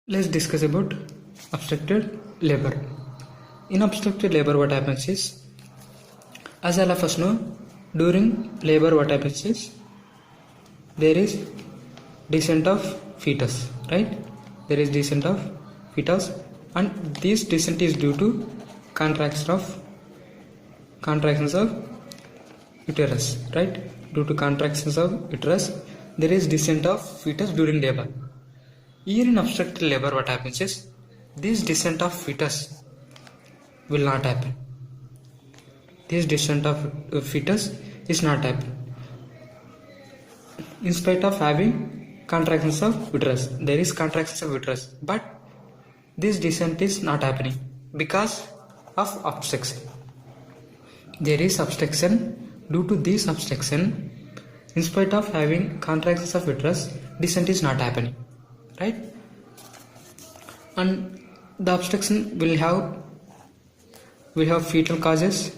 Let's discuss about obstructed labor. In obstructed labor, what happens is, as all of us know, during labor, what happens is there is descent of fetus, right? There is descent of fetus, and this descent is due to contractions of uterus, right? Due to contractions of uterus, there is descent of fetus during labor. Here in obstructed labor, what happens is this descent of fetus will not happen. This descent of fetus is not happen. In spite of having contractions of uterus, there is contractions of uterus, but this descent is not happening because of obstruction. There is obstruction. Due to this obstruction, in spite of having contractions of uterus, descent is not happening, right? And the obstruction will have fetal causes.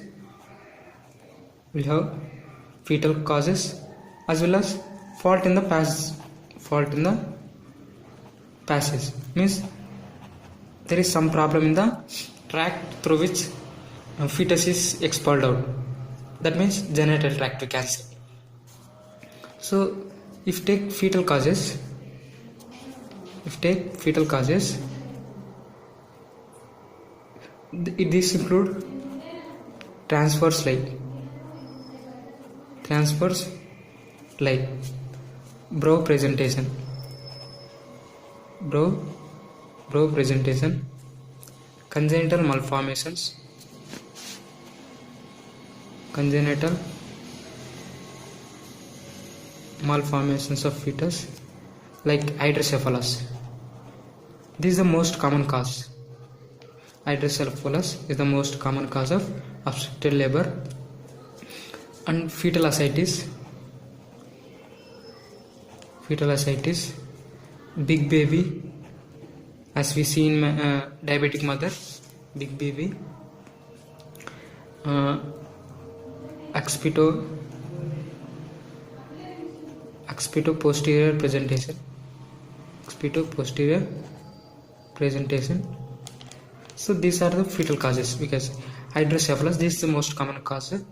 Will have fetal causes as well as fault in the passage. Means there is some problem in the tract through which fetus is expelled out. That means genital tract, we can say. So if take fetal causes, this include transverse lie, brow presentation, congenital malformations, of fetus like hydrocephalus. This is the most common cause. Hydrocephalus is the most common cause of obstructed labor. And fetal ascites, big baby, as we see in diabetic mother, big baby, accipito posterior presentation. So these are the fetal causes, because hydrocephalus, this is the most common cause,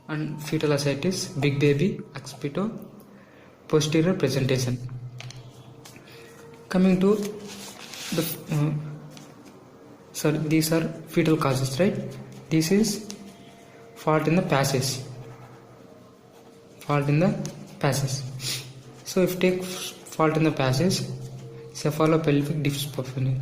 and fetal ascites, big baby, accipito posterior presentation. Coming to the these are fetal causes, right? This is fault in the passage. So if take fault in the passage, cephalopelvic disproportion,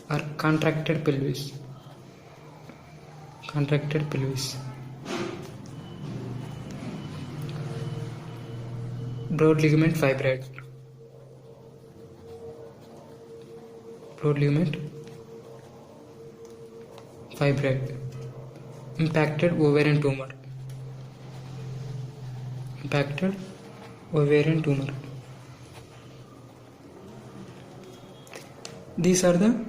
or contracted pelvis, broad ligament fibroid, impacted ovarian tumor, These are the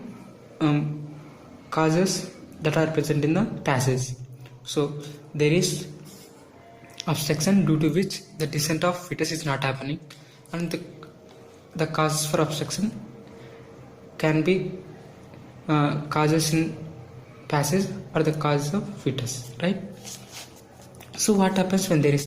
causes that are present in the passage. So there is obstruction due to which the descent of fetus is not happening, and the causes for obstruction can be causes in passage or the causes of fetus, right? So what happens when there is